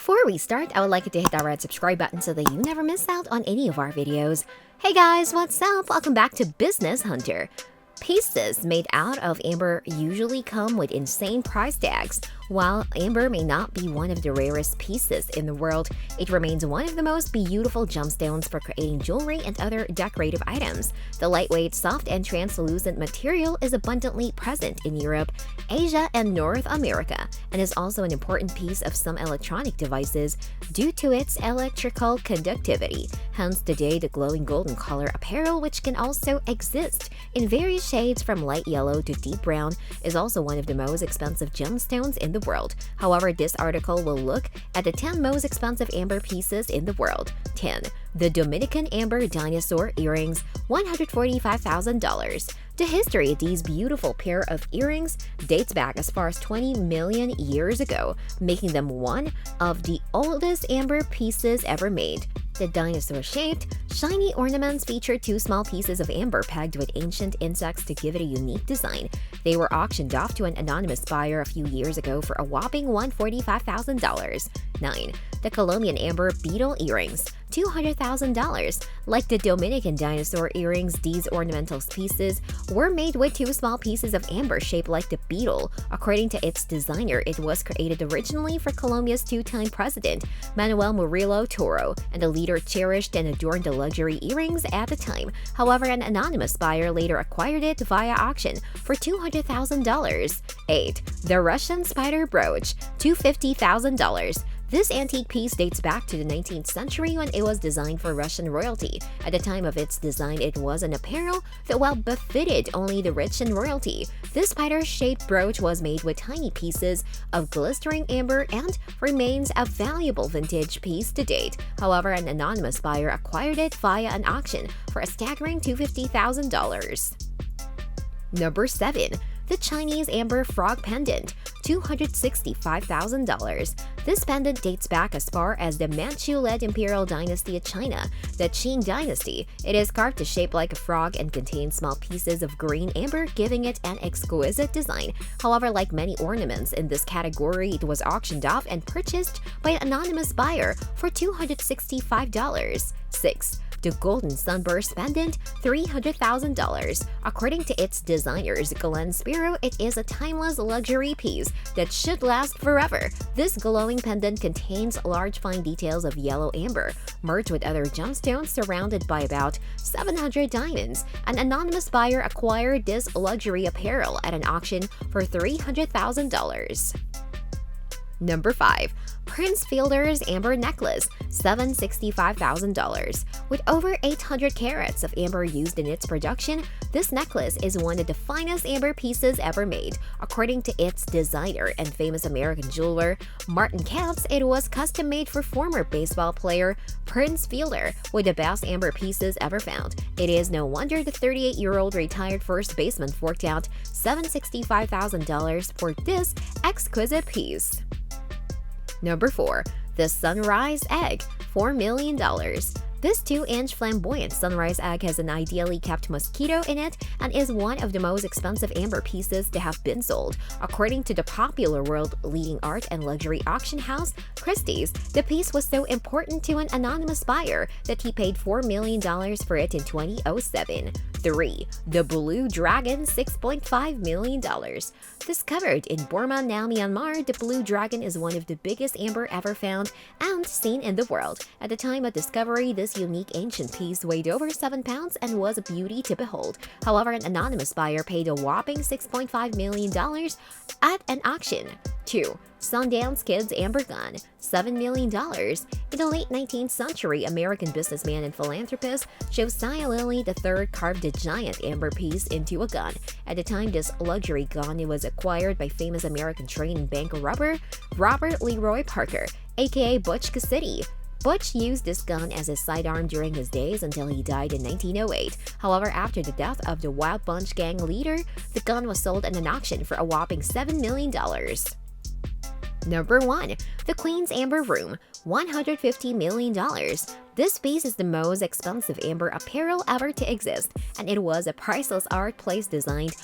Before we start, I would like you to hit that red subscribe button so that you never miss out on any of our videos. Hey guys, what's up? Welcome back to Business Hunter. Pieces made out of amber usually come with insane price tags. While amber may not be one of the rarest pieces in the world, it remains one of the most beautiful gemstones for creating jewelry and other decorative items. The lightweight, soft, and translucent material is abundantly present in Europe, Asia, and North America, and is also an important piece of some electronic devices due to its electrical conductivity. Hence today the glowing golden color apparel, which can also exist in various shades from light yellow to deep brown, is also one of the most expensive gemstones in the world. However, this article will look at the 10 most expensive amber pieces in the world. 10. The Dominican Amber Dinosaur Earrings, $145,000. The history of these beautiful pair of earrings dates back as far as 20 million years ago, making them one of the oldest amber pieces ever made. The dinosaur-shaped, shiny ornaments feature two small pieces of amber pegged with ancient insects to give it a unique design. They were auctioned off to an anonymous buyer a few years ago for a whopping $145,000. 9. The Colombian Amber Beetle Earrings, $200,000. Like the Dominican dinosaur earrings, these ornamental pieces were made with two small pieces of amber shaped like the beetle. According to its designer, it was created originally for Colombia's two-time president, Manuel Murillo Toro, and the leader cherished and adorned the luxury earrings at the time. However, an anonymous buyer later acquired it via auction for $200,000. 8. The Russian Spider Brooch, $250,000. This antique piece dates back to the 19th century when it was designed for Russian royalty. At the time of its design, it was an apparel that well befitted only the rich and royalty. This spider-shaped brooch was made with tiny pieces of glistering amber and remains a valuable vintage piece to date. However, an anonymous buyer acquired it via an auction for a staggering $250,000. Number 7. The Chinese Amber Frog Pendant, $265,000. This pendant dates back as far as the Manchu-led imperial dynasty of China, the Qing dynasty. It is carved to shape like a frog and contains small pieces of green amber, giving it an exquisite design. However, like many ornaments in this category, it was auctioned off and purchased by an anonymous buyer for $265. 6. The Golden Sunburst Pendant, $300,000. According to its designers, Glen Spiro, it is a timeless luxury piece that should last forever. This glowing pendant contains large fine details of yellow amber, merged with other gemstones surrounded by about 700 diamonds. An anonymous buyer acquired this luxury apparel at an auction for $300,000. Number 5. Prince Fielder's Amber Necklace, $765,000. With over 800 carats of amber used in its production, this necklace is one of the finest amber pieces ever made. According to its designer and famous American jeweler, Martin Katz, it was custom-made for former baseball player Prince Fielder with the best amber pieces ever found. It is no wonder the 38-year-old retired first baseman forked out $765,000 for this exquisite piece. Number 4. The Sunrise Egg, $4 million. This 2-inch flamboyant sunrise egg has an ideally kept mosquito in it and is one of the most expensive amber pieces to have been sold. According to the popular world-leading art and luxury auction house, Christie's, the piece was so important to an anonymous buyer that he paid $4 million for it in 2007. 3. The Blue Dragon, $6.5 million. Discovered in Burma, now Myanmar, the Blue Dragon is one of the biggest amber ever found and seen in the world. At the time of discovery, this unique ancient piece weighed over 7 pounds and was a beauty to behold. However, an anonymous buyer paid a whopping $6.5 million at an auction. 2. Sundance Kid's Amber Gun, $7 million. In the late 19th century, American businessman and philanthropist Josiah Lilly III carved the giant amber piece into a gun. At the time, this luxury gun was acquired by famous American training bank robber Robert Leroy Parker, aka Butch Cassidy. Butch used this gun as his sidearm during his days until he died in 1908. However, after the death of the Wild Bunch gang leader, the gun was sold at an auction for a whopping $7 million. Number 1. The Queen's Amber Room, $150 million. This piece is the most expensive amber apparel ever to exist, and it was a priceless art piece designed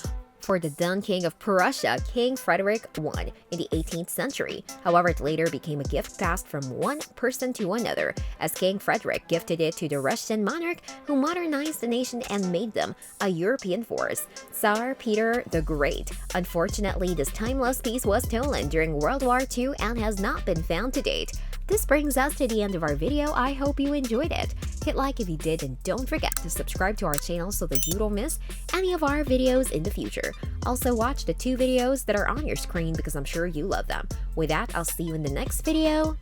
for the Dun King of Prussia, King Frederick I, in the 18th century. However, it later became a gift passed from one person to another, as King Frederick gifted it to the Russian monarch who modernized the nation and made them a European force, Tsar Peter the Great. Unfortunately, this timeless piece was stolen during World War II and has not been found to date. This brings us to the end of our video. I hope you enjoyed it. Hit like if you did and don't forget to subscribe to our channel so that you don't miss any of our videos in the future. Also watch the 2 videos that are on your screen because I'm sure you love them. With that, I'll see you in the next video.